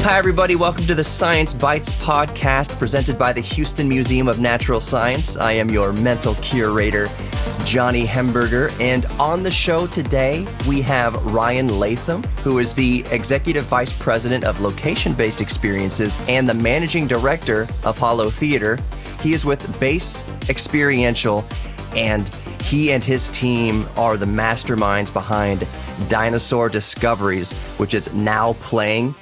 Hi, everybody. Welcome to the Science Bites podcast presented by the Houston Museum of Natural Science. I am your mental curator, Johnny Hemberger. And on the show today, we have Ryan Latham, who is the Executive Vice President of Location-Based Experiences and the Managing Director of HoloTheater. He is with Base-Xperiential, and he and his team are the masterminds behind Dinosaur Discoveries, which is now playing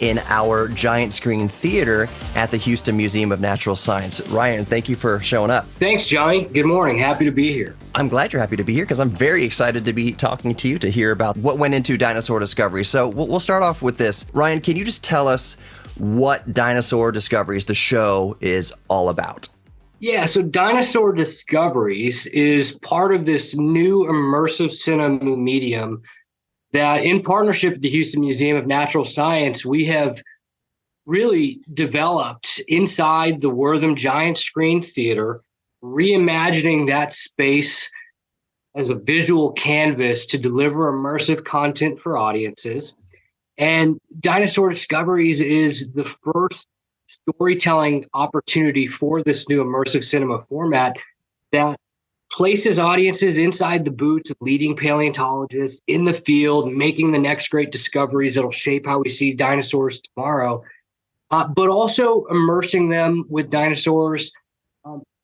in our Giant Screen Theatre at the Houston Museum of Natural Science. Ryan, thank you for showing up. Thanks, Johnny. Good morning. Happy to be here. I'm glad you're happy to be here because I'm very excited to be talking to you to hear about what went into Dinosaur Discoveries. So we'll start off with this. Ryan, can you just tell us what Dinosaur Discoveries, the show, is all about? Yeah, so Dinosaur Discoveries is part of this new immersive cinema medium that, in partnership with the Houston Museum of Natural Science, we have really developed inside the Wortham Giant Screen Theatre, reimagining that space as a visual canvas to deliver immersive content for audiences. And Dinosaur Discoveries is the first storytelling opportunity for this new immersive cinema format that places audiences inside the boots of leading paleontologists in the field, making the next great discoveries that'll shape how we see dinosaurs tomorrow, but also immersing them with dinosaurs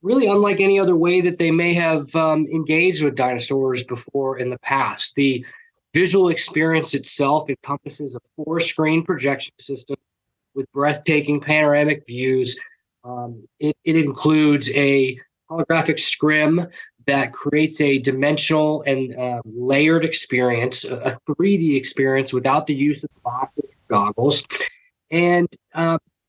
really unlike any other way that they may have engaged with dinosaurs before in the past. The visual experience itself encompasses a 4-screen projection system with breathtaking panoramic views. It includes a holographic scrim that creates a dimensional and layered experience, a 3D experience without the use of glasses or goggles. And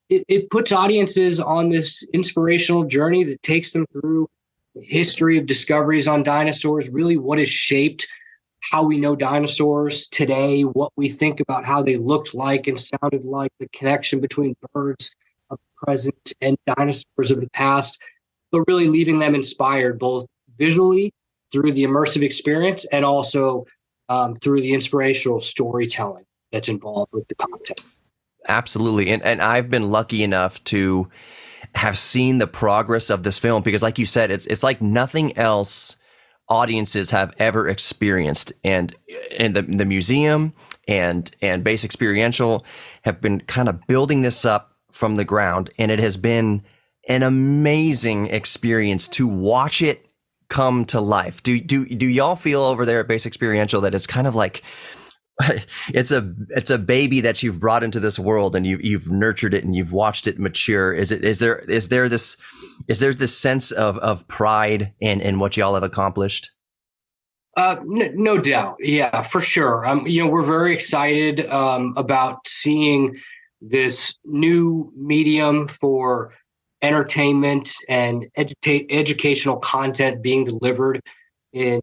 it puts audiences on this inspirational journey that takes them through the history of discoveries on dinosaurs, really what has shaped how we know dinosaurs today, what we think about how they looked like and sounded like, the connection between birds of the present and dinosaurs of the past, but really leaving them inspired both visually through the immersive experience and also through the inspirational storytelling that's involved with the content. Absolutely. And I've been lucky enough to have seen the progress of this film because, like you said, it's like nothing else audiences have ever experienced. And the museum and Base-Xperiential have been kind of building this up from the ground, and it has been an amazing experience to watch it come to life. Do y'all feel over there at Base-Xperiential that it's kind of like it's a baby that you've brought into this world and you've nurtured it and you've watched it mature? Is there this sense of pride in what y'all have accomplished? No doubt. Yeah, for sure. We're very excited about seeing this new medium for entertainment and educational content being delivered in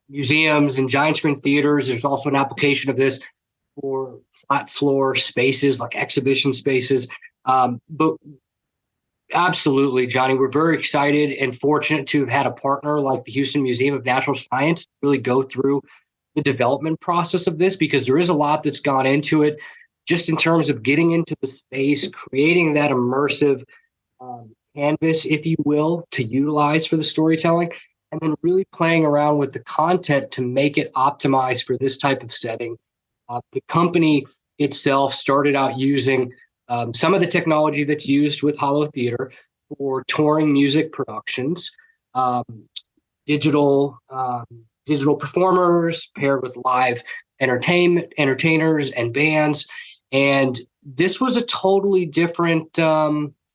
museums and giant screen theaters. There's also an application of this for flat floor spaces like exhibition spaces. But absolutely, Johnny, we're very excited and fortunate to have had a partner like the Houston Museum of Natural Science really go through the development process of this, because there is a lot that's gone into it just in terms of getting into the space, creating that immersive canvas, if you will, to utilize for the storytelling, and then really playing around with the content to make it optimized for this type of setting. The company itself started out using some of the technology that's used with HoloTheater for touring music productions, digital performers paired with live entertainers and bands. And this was a totally different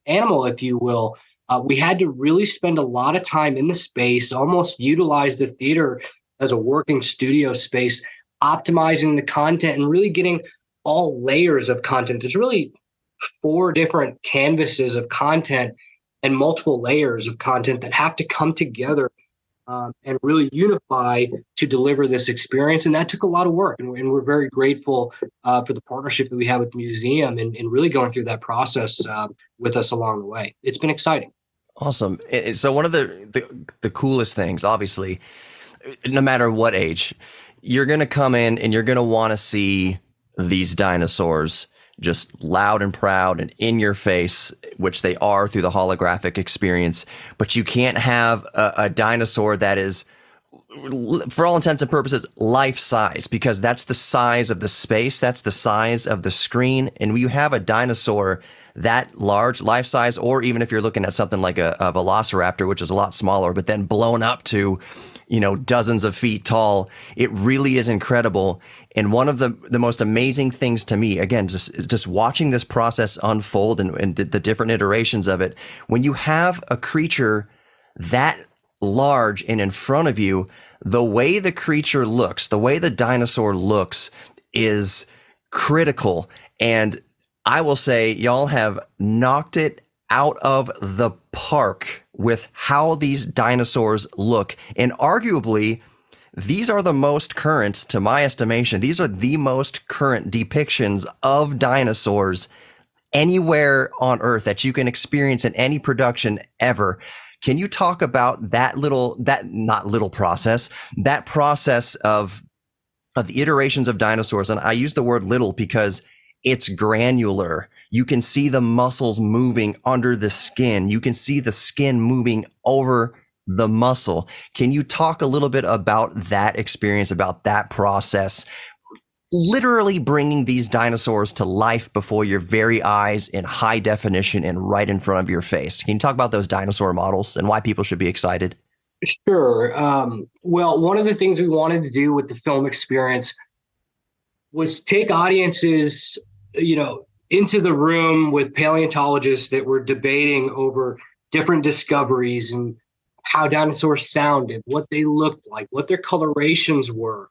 animal, if you will. We had to really spend a lot of time in the space, almost utilize the theater as a working studio space, optimizing the content and really getting all layers of content. There's really 4 different canvases of content and multiple layers of content that have to come together and really unify to deliver this experience. And that took a lot of work. And we're very grateful for the partnership that we have with the museum and really going through that process with us along the way. It's been exciting. Awesome. So one of the coolest things, obviously, no matter what age, you're going to come in and you're going to want to see these dinosaurs just loud and proud and in your face, which they are through the holographic experience. But you can't have a dinosaur that is, for all intents and purposes, life size, because that's the size of the space, that's the size of the screen. And when you have a dinosaur that large, life size, or even if you're looking at something like a velociraptor, which is a lot smaller, but then blown up to, dozens of feet tall, it really is incredible. And one of the most amazing things to me, again, just watching this process unfold and the different iterations of it, when you have a creature that large and in front of you, the way the creature looks, the way the dinosaur looks is critical. And I will say y'all have knocked it out of the park with how these dinosaurs look. And arguably, these are the most current, to my estimation, these are the most current depictions of dinosaurs anywhere on Earth that you can experience in any production ever. Can you talk about that process of the iterations of dinosaurs? And I use the word little because it's granular. You can see the muscles moving under the skin. You can see the skin moving over the muscle. Can you talk a little bit about that experience, about that process? Literally bringing these dinosaurs to life before your very eyes in high definition and right in front of your face. Can you talk about those dinosaur models and why people should be excited? Sure. Well, one of the things we wanted to do with the film experience was take audiences, into the room with paleontologists that were debating over different discoveries and how dinosaurs sounded, what they looked like, what their colorations were.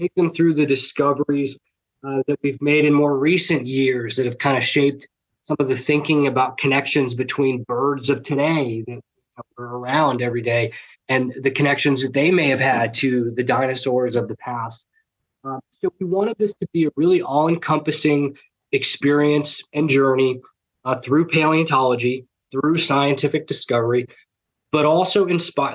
Take them through the discoveries that we've made in more recent years that have kind of shaped some of the thinking about connections between birds of today that are around every day and the connections that they may have had to the dinosaurs of the past. So we wanted this to be a really all-encompassing experience and journey through paleontology, through scientific discovery, but also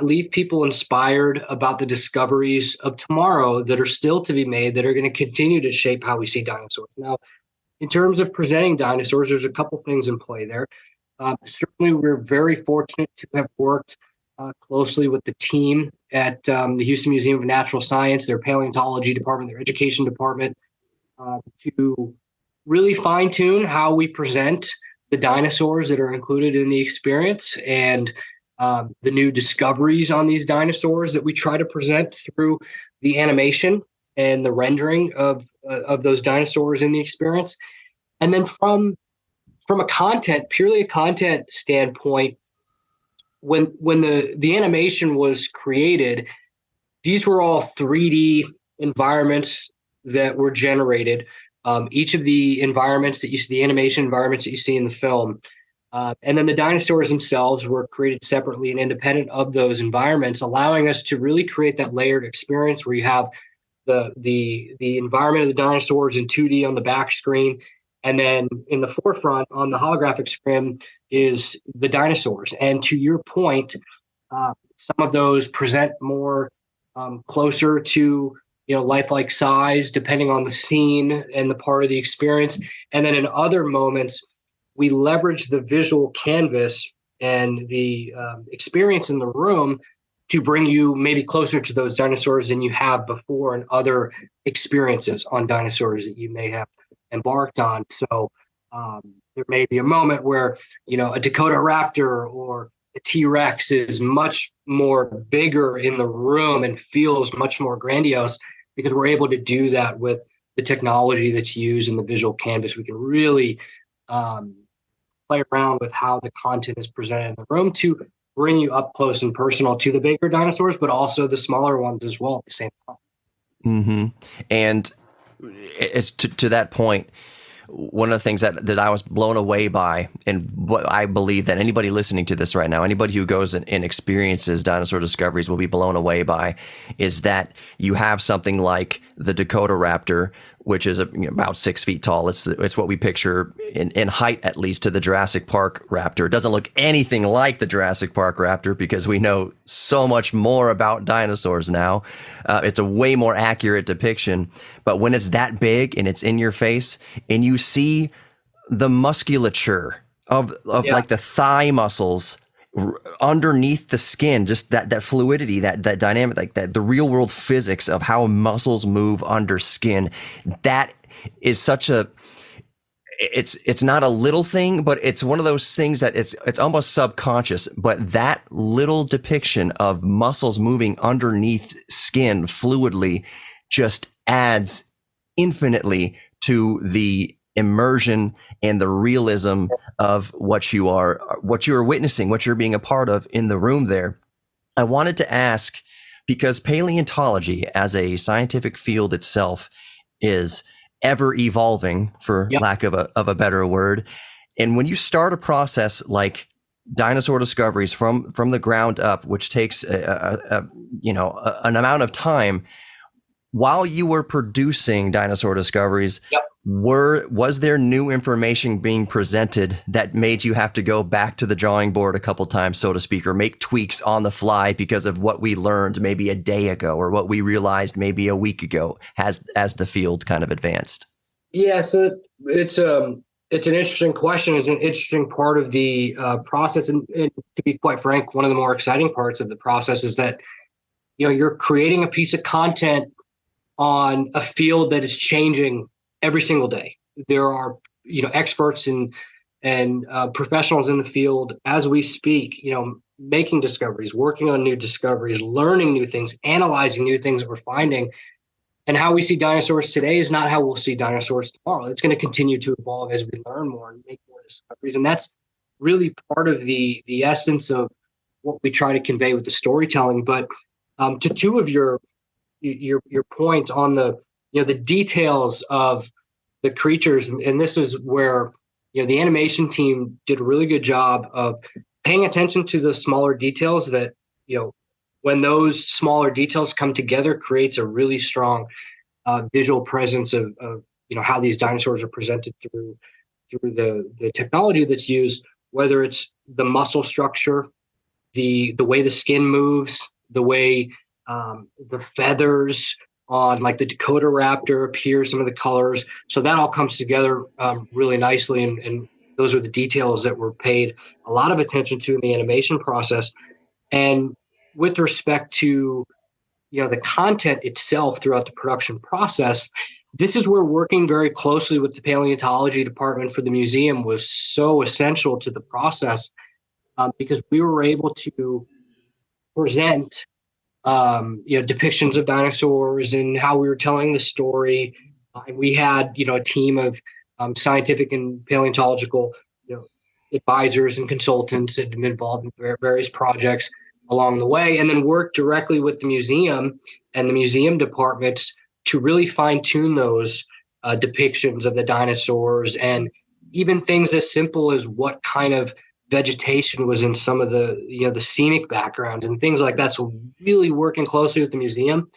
leave people inspired about the discoveries of tomorrow that are still to be made that are going to continue to shape how we see dinosaurs. Now, in terms of presenting dinosaurs, there's a couple things in play there. Certainly, we're very fortunate to have worked closely with the team at the Houston Museum of Natural Science, their paleontology department, their education department, to really fine-tune how we present the dinosaurs that are included in the experience and the new discoveries on these dinosaurs that we try to present through the animation and the rendering of those dinosaurs in the experience. And then from purely a content standpoint, when the animation was created, these were all 3D environments that were generated. Each of the environments that you see, the animation environments that you see in the film, and then the dinosaurs themselves were created separately and independent of those environments, allowing us to really create that layered experience where you have the environment of the dinosaurs in 2D on the back screen, and then in the forefront on the holographic screen is the dinosaurs. And to your point, some of those present more closer to lifelike size, depending on the scene and the part of the experience. And then in other moments, we leverage the visual canvas and the experience in the room to bring you maybe closer to those dinosaurs than you have before in other experiences on dinosaurs that you may have embarked on. So there may be a moment where, a Dakota Raptor or a T-Rex is much more bigger in the room and feels much more grandiose because we're able to do that with the technology that's used in the visual canvas. We can really play around with how the content is presented in the room to bring you up close and personal to the bigger dinosaurs, but also the smaller ones as well at the same time. Mm-hmm. And it's to that point, one of the things that I was blown away by, and what I believe that anybody listening to this right now, anybody who goes and experiences Dinosaur Discoveries will be blown away by, is that you have something like the Dakota Raptor, which is about 6 feet tall. It's what we picture in height, at least, to the Jurassic Park raptor. It doesn't look anything like the Jurassic Park raptor because we know so much more about dinosaurs now. It's a way more accurate depiction. But when it's that big and it's in your face and you see the musculature of like the thigh muscles underneath the skin, just that fluidity, that dynamic, like that, the real world physics of how muscles move under skin, that is such a, it's not a little thing, but it's one of those things that it's almost subconscious. But that little depiction of muscles moving underneath skin fluidly just adds infinitely to the immersion and the realism of what you are witnessing, what you're being a part of in the room there. I wanted to ask, because paleontology as a scientific field itself is ever evolving, for lack of a better word. And when you start a process like Dinosaur Discoveries from the ground up, which takes an amount of time, while you were producing Dinosaur Discoveries, was there new information being presented that made you have to go back to the drawing board a couple times, so to speak, or make tweaks on the fly because of what we learned maybe a day ago or what we realized maybe a week ago as the field kind of advanced? Yeah, so it's an interesting question. It's an interesting part of the process, and to be quite frank, one of the more exciting parts of the process is that you're creating a piece of content on a field that is changing every single day. There are, experts and professionals in the field as we speak, making discoveries, working on new discoveries, learning new things, analyzing new things that we're finding. And how we see dinosaurs today is not how we'll see dinosaurs tomorrow. It's going to continue to evolve as we learn more and make more discoveries. And that's really part of the essence of what we try to convey with the storytelling. But to two of your points on the details of the creatures, and this is where the animation team did a really good job of paying attention to the smaller details that when those smaller details come together creates a really strong visual presence of how these dinosaurs are presented through the technology that's used, whether it's the muscle structure, the way the skin moves, the way the feathers on like the Dakota raptor appear, some of the colors. So that all comes together really nicely. And those are the details that were paid a lot of attention to in the animation process. And with respect to, the content itself throughout the production process, this is where working very closely with the paleontology department for the museum was so essential to the process, because we were able to present depictions of dinosaurs and how we were telling the story. We had, a team of scientific and paleontological, advisors and consultants that had been involved in various projects along the way, and then worked directly with the museum and the museum departments to really fine tune those depictions of the dinosaurs, and even things as simple as what kind of vegetation was in some of the the scenic backgrounds and things like that. So really working closely with the museum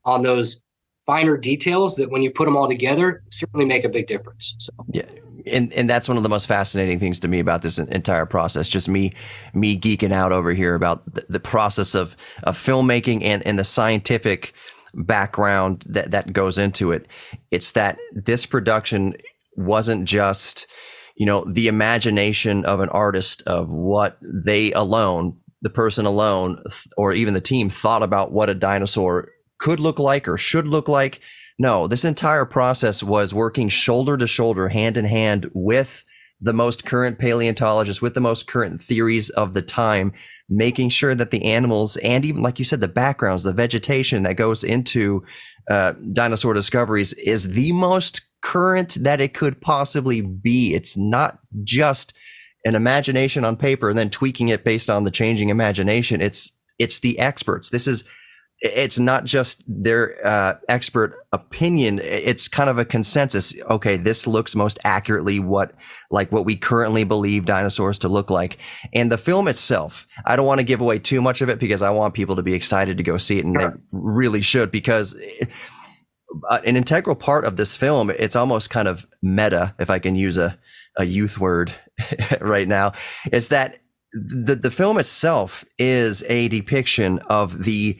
on those finer details that when you put them all together certainly make a big difference. So yeah, and that's one of the most fascinating things to me about this entire process, just me geeking out over here about the process of filmmaking and the scientific background that goes into it. It's that this production wasn't just the imagination of an artist of what they alone, the person alone, or even the team thought about what a dinosaur could look like or should look like. No, this entire process was working shoulder to shoulder, hand in hand with the most current paleontologists, with the most current theories of the time, making sure that the animals and even, like you said, the backgrounds, the vegetation that goes into Dinosaur Discoveries is the most current that it could possibly be. It's not just an imagination on paper and then tweaking it based on the changing imagination. It's the experts. It's not just their expert opinion. It's kind of a consensus. Okay, this looks most accurately what we currently believe dinosaurs to look like. And the film itself, I don't want to give away too much of it because I want people to be excited to go see it, and they really should, because an integral part of this film, it's almost kind of meta, if I can use a youth word right now, is that the film itself is a depiction of the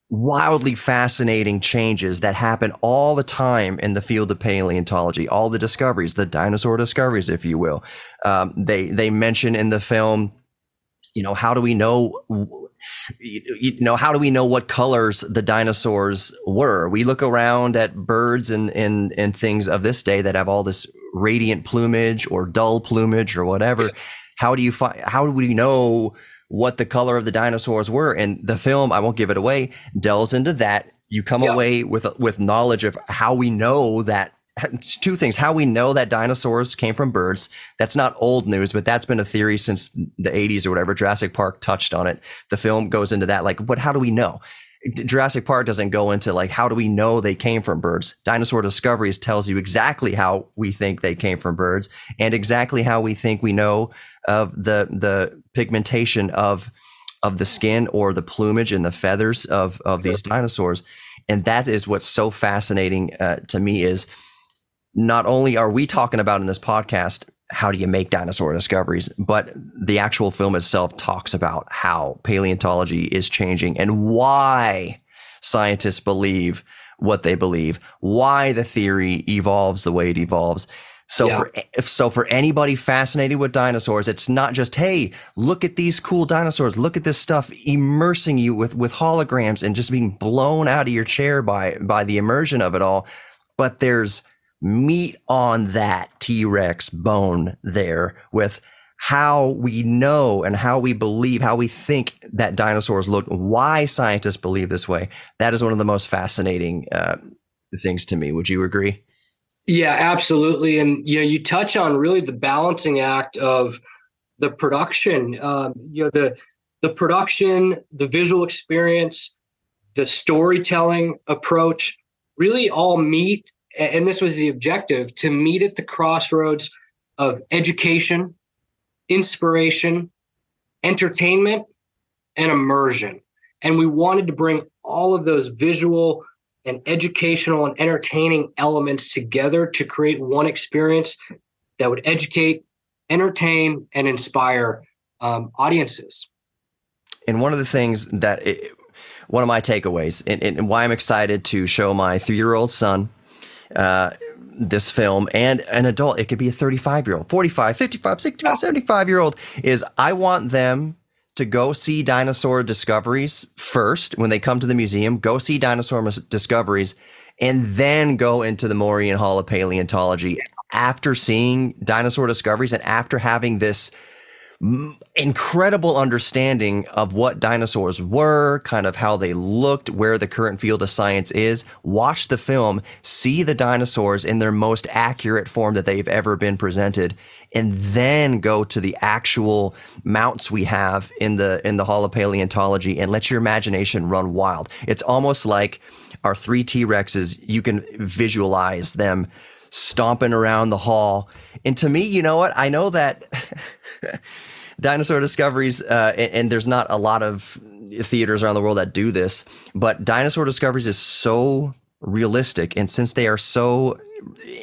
wildly fascinating changes that happen all the time in the field of paleontology, all the discoveries, the dinosaur discoveries, if you will. They mention in the film, how do we know how do we know what colors the dinosaurs were? We look around at birds and things of this day that have all this radiant plumage or dull plumage or whatever. How do we know what the color of the dinosaurs were? And the film, I won't give it away, delves into that. You come away with knowledge of how we know that. It's two things: how we know that dinosaurs came from birds. That's not old news, but that's been a theory since the 80s or whatever. Jurassic Park touched on it. The film goes into that, but how do we know? Jurassic Park doesn't go into how do we know they came from birds. Dinosaur Discoveries tells you exactly how we think they came from birds and exactly how we think we know of the pigmentation of the skin or the plumage and the feathers of these dinosaurs. And that is what's so fascinating to me, is not only are we talking about in this podcast how do you make dinosaur discoveries, but the actual film itself talks about how paleontology is changing and why scientists believe what they believe, why the theory evolves the way it evolves. So for anybody fascinated with dinosaurs, it's not just, hey, look at these cool dinosaurs, look at this stuff, immersing you with holograms and just being blown out of your chair by the immersion of it all. But there's meat on that T-Rex bone there with how we know and how we believe, how we think that dinosaurs look, why scientists believe this way. That is one of the most fascinating things to me. Would you agree? Yeah, absolutely. And, you touch on really the balancing act of the production, the production, the visual experience, the storytelling approach really all meet. And this was the objective, to meet at the crossroads of education, inspiration, entertainment, and immersion. And we wanted to bring all of those visual and educational and entertaining elements together to create one experience that would educate, entertain, and inspire audiences. And one of the things one of my takeaways and why I'm excited to show my 3-year-old son this film, and an adult, it could be a 35-year-old, 45, 55, 65, 75-year-old, is I want them to go see Dinosaur Discoveries first. When they come to the museum, go see Dinosaur Discoveries, and then go into the Morian Hall of Paleontology after seeing Dinosaur Discoveries and after having this incredible understanding of what dinosaurs were, kind of how they looked, where the current field of science is. Watch the film, see the dinosaurs in their most accurate form that they've ever been presented, and then go to the actual mounts we have in the Hall of Paleontology and let your imagination run wild. It's almost like our 3 T-Rexes, you can visualize them stomping around the hall. And to me, you know what? I know that Dinosaur Discoveries, and there's not a lot of theaters around the world that do this, but Dinosaur Discoveries is so realistic. And since they are so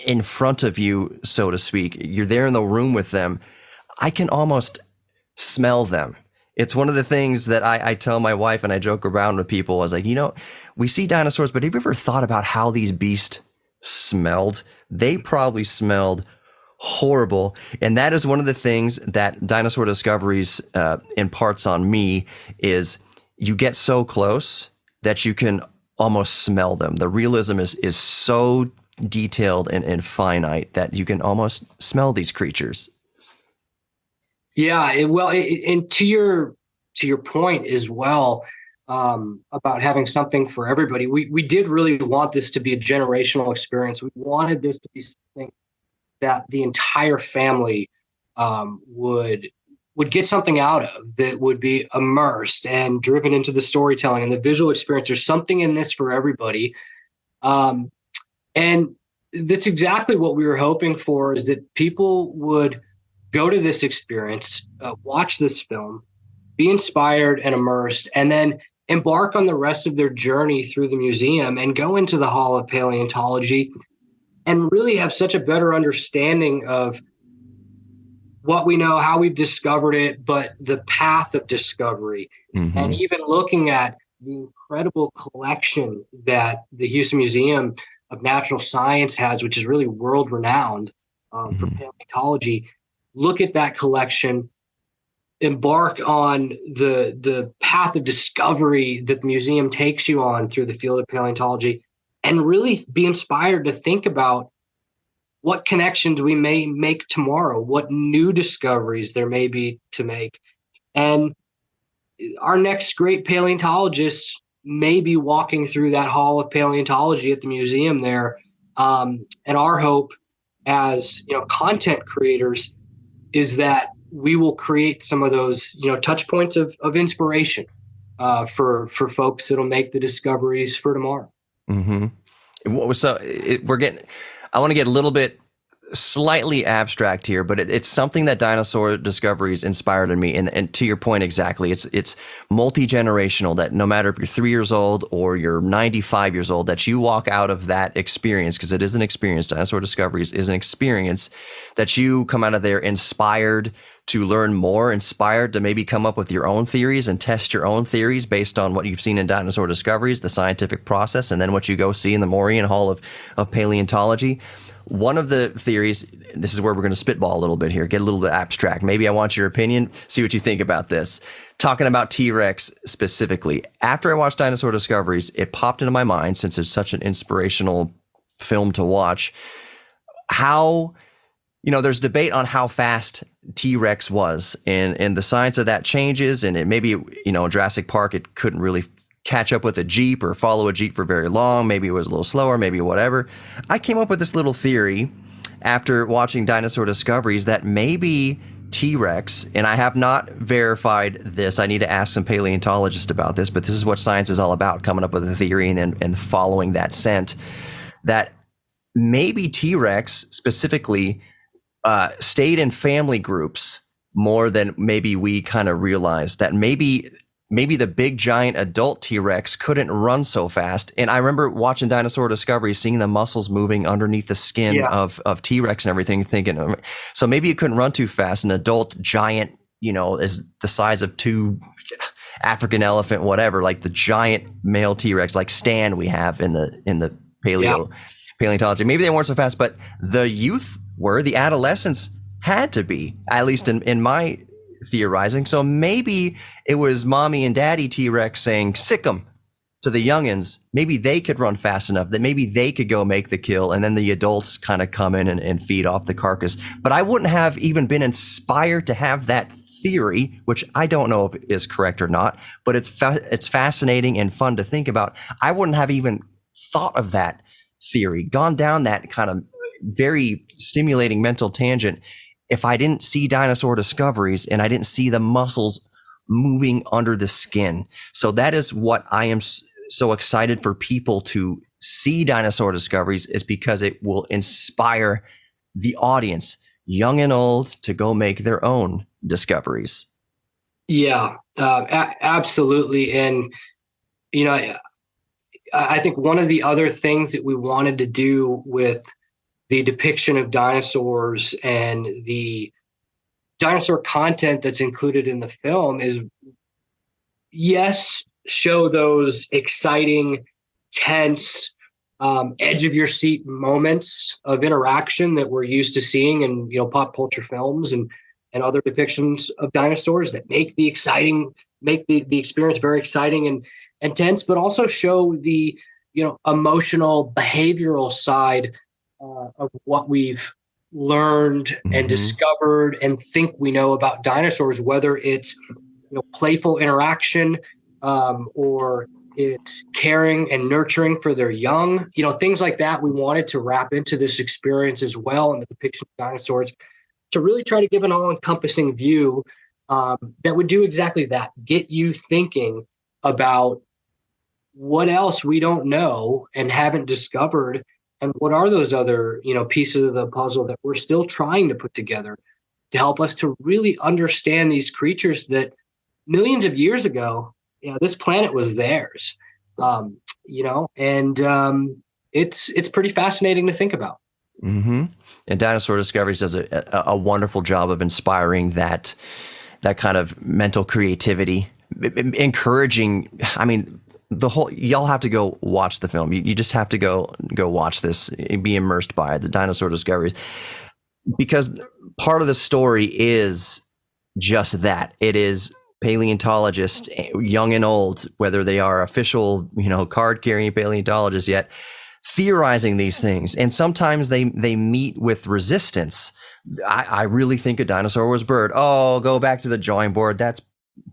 in front of you, so to speak, you're there in the room with them, I can almost smell them. It's one of the things that I tell my wife, and I joke around with people. I was like, we see dinosaurs, but have you ever thought about how these beasts smelled? They probably smelled horrible. And that is one of the things that Dinosaur Discoveries imparts on me, is you get so close that you can almost smell them. The realism is so detailed and finite that you can almost smell these creatures. Yeah, and to your point as well, about having something for everybody, we did really want this to be a generational experience. We wanted this to be something that the entire family would get something out of, that would be immersed and driven into the storytelling and the visual experience. There's something in this for everybody. And that's exactly what we were hoping for, is that people would go to this experience, watch this film, be inspired and immersed, and then embark on the rest of their journey through the museum and go into the Hall of Paleontology and really have such a better understanding of what we know, how we've discovered it, but the path of discovery, and even looking at the incredible collection that the Houston Museum of Natural Science has, which is really world renowned for paleontology. Look at that collection, embark on the path of discovery that the museum takes you on through the field of paleontology, and really be inspired to think about what connections we may make tomorrow, what new discoveries there may be to make. And our next great paleontologists may be walking through that Hall of Paleontology at the museum there. And our hope as, content creators is that we will create some of those, touch points of inspiration for folks that'll make the discoveries for tomorrow. So I want to get a little bit slightly abstract here, but it's something that Dinosaur Discoveries inspired in me. And to your point exactly, it's multi-generational, that no matter if you're 3 years old or you're 95 years old, that you walk out of that experience, because it is an experience. Dinosaur Discoveries is an experience that you come out of there inspired to learn more, inspired to maybe come up with your own theories and test your own theories based on what you've seen in Dinosaur Discoveries, the scientific process, and then what you go see in the Morian Hall of Paleontology. One of the theories, this is where we're going to spitball a little bit here, get a little bit abstract. Maybe I want your opinion, see what you think about this. Talking about T-Rex specifically, after I watched Dinosaur Discoveries, it popped into my mind, since it's such an inspirational film to watch, how, there's debate on how fast T-Rex was, and the science of that changes, and it maybe, Jurassic Park, it couldn't really catch up with a Jeep or follow a Jeep for very long. Maybe it was a little slower, maybe whatever. I came up with this little theory after watching Dinosaur Discoveries that maybe T-Rex, and I have not verified this, I need to ask some paleontologists about this, but this is what science is all about, coming up with a theory and following that scent, that maybe T-Rex specifically stayed in family groups more than maybe we kind of realized, that maybe the big giant adult T-Rex couldn't run so fast. And I remember watching Dinosaur Discovery, seeing the muscles moving underneath the skin of T-Rex and everything, thinking, so maybe it couldn't run too fast. An adult giant, is the size of 2 African elephant, whatever, like the giant male T-Rex, like Stan we have in the paleontology. Maybe they weren't so fast, but the youth were, the adolescents had to be, at least in my theorizing. So maybe it was mommy and daddy T-Rex saying, sick 'em to the youngins. Maybe they could run fast enough that maybe they could go make the kill, and then the adults kind of come in and feed off the carcass. But I wouldn't have even been inspired to have that theory, which I don't know if it is correct or not, but it's fascinating and fun to think about. I wouldn't have even thought of that theory, gone down that kind of very stimulating mental tangent, if I didn't see Dinosaur Discoveries and I didn't see the muscles moving under the skin. So that is what I am so excited for people to see Dinosaur Discoveries, is because it will inspire the audience, young and old, to go make their own discoveries. Yeah, absolutely. And, I think one of the other things that we wanted to do with the depiction of dinosaurs and the dinosaur content that's included in the film is, yes, show those exciting, tense, edge of your seat moments of interaction that we're used to seeing in pop culture films and other depictions of dinosaurs that make the experience very exciting and tense, but also show the emotional, behavioral side of what we've learned and discovered and think we know about dinosaurs, whether it's playful interaction or it's caring and nurturing for their young, things like that. We wanted to wrap into this experience as well in the depiction of dinosaurs, to really try to give an all-encompassing view that would do exactly that, get you thinking about what else we don't know and haven't discovered. And what are those other, pieces of the puzzle that we're still trying to put together to help us to really understand these creatures that millions of years ago, this planet was theirs. It's pretty fascinating to think about. Mm-hmm. And Dinosaur Discoveries does a wonderful job of inspiring that kind of mental creativity, encouraging. I mean, y'all have to go watch the film. You just have to go watch this, be immersed by it, the Dinosaur Discoveries, because part of the story is just that. It is paleontologists, young and old, whether they are official, card-carrying paleontologists yet, theorizing these things. And sometimes they meet with resistance. I really think a dinosaur was a bird. Oh, go back to the drawing board. That's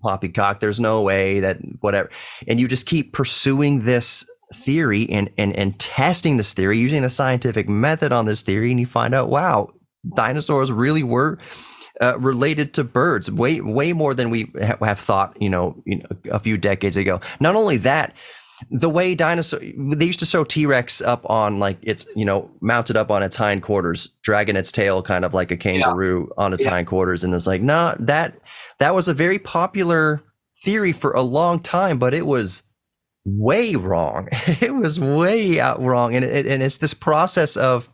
poppycock. There's no way that whatever. And you just keep pursuing this theory and testing this theory, using the scientific method on this theory. And you find out, wow, dinosaurs really were related to birds way more than we have thought, a few decades ago. Not only that, the way they used to show T-Rex up on it's mounted up on its hindquarters, dragging its tail kind of like a kangaroo on its hindquarters, and it's like, nah, that was a very popular theory for a long time, but it was way wrong. It was way out wrong, and it's this process of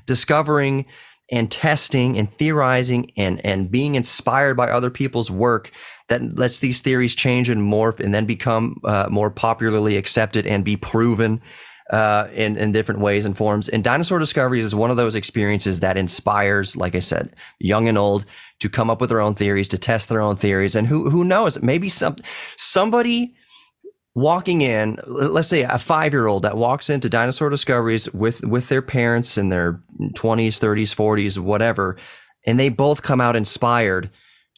discovering and testing and theorizing and being inspired by other people's work that lets these theories change and morph and then become more popularly accepted and be proven in different ways and forms. And Dinosaur Discoveries is one of those experiences that inspires, like I said, young and old, to come up with their own theories, to test their own theories. And who knows, maybe somebody walking in, let's say a 5-year-old that walks into Dinosaur Discoveries with their parents in their 20s, 30s, 40s, whatever, and they both come out inspired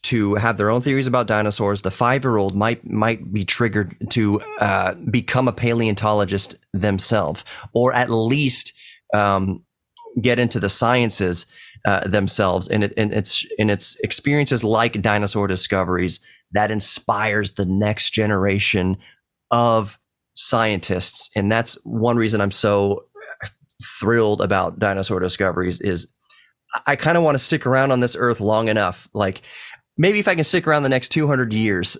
to have their own theories about dinosaurs. The 5-year-old might be triggered to become a paleontologist themselves, or at least get into the sciences themselves. And it's experiences like Dinosaur Discoveries that inspires the next generation of scientists. And that's one reason I'm so thrilled about Dinosaur Discoveries is I kind of want to stick around on this earth long enough. Like, maybe if I can stick around the next 200 years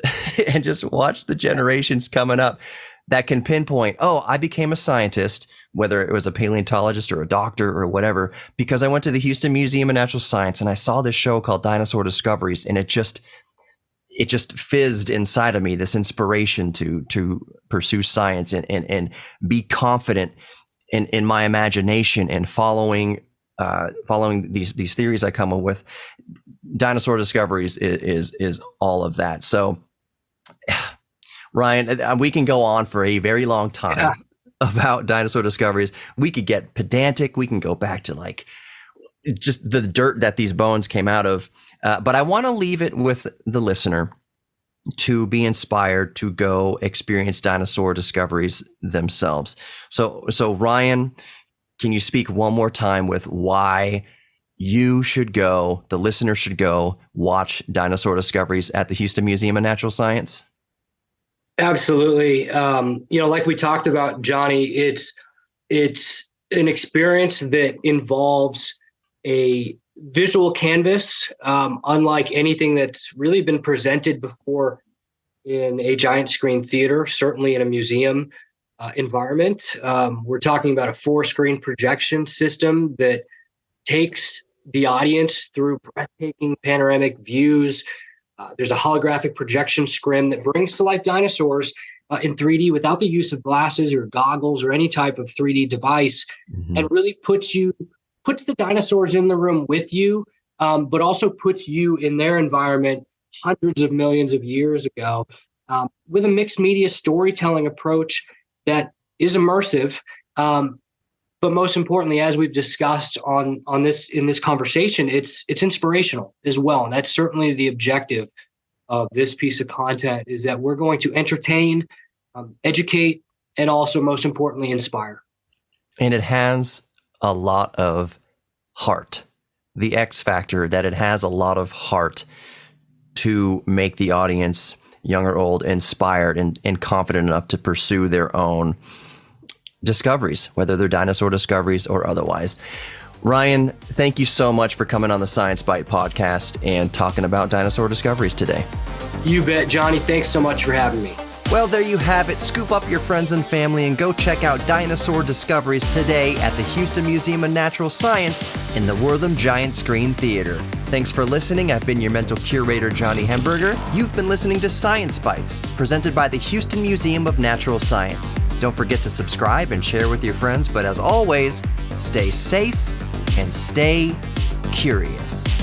and just watch the generations coming up that can pinpoint, oh, I became a scientist, whether it was a paleontologist or a doctor or whatever, because I went to the Houston Museum of Natural Science and I saw this show called Dinosaur Discoveries, and it just fizzed inside of me, this inspiration to pursue science and be confident in my imagination and following these theories I come up with. Dinosaur Discoveries is all of that. So, Ryan, we can go on for a very long time about Dinosaur Discoveries. We could get pedantic. We can go back to just the dirt that these bones came out of. But I want to leave it with the listener to be inspired to go experience Dinosaur Discoveries themselves. So Ryan, can you speak one more time with why you should go, the listener should go watch Dinosaur Discoveries at the Houston Museum of Natural Science? Absolutely. Like we talked about, Johnny, it's an experience that involves a visual canvas, unlike anything that's really been presented before in a giant screen theater, certainly in a museum environment. We're talking about a 4-screen projection system that takes the audience through breathtaking panoramic views. There's a holographic projection screen that brings to life dinosaurs in 3D without the use of glasses or goggles or any type of 3D device, and really puts the dinosaurs in the room with you, but also puts you in their environment hundreds of millions of years ago, with a mixed media storytelling approach that is immersive. But most importantly, as we've discussed in this conversation, it's inspirational as well. And that's certainly the objective of this piece of content, is that we're going to entertain, educate, and also, most importantly, inspire. And it has a lot of heart. The X factor, that it has a lot of heart to make the audience, young or old, inspired and confident enough to pursue their own discoveries, whether they're dinosaur discoveries or otherwise. Ryan, thank you so much for coming on the Science Bite podcast and talking about Dinosaur Discoveries today. You bet, Johnny. Thanks so much for having me. Well, there you have it. Scoop up your friends and family and go check out Dinosaur Discoveries today at the Houston Museum of Natural Science in the Wortham Giant Screen Theatre. Thanks for listening. I've been your mental curator, Johnny Hemberger. You've been listening to Science Bites, presented by the Houston Museum of Natural Science. Don't forget to subscribe and share with your friends, but as always, stay safe and stay curious.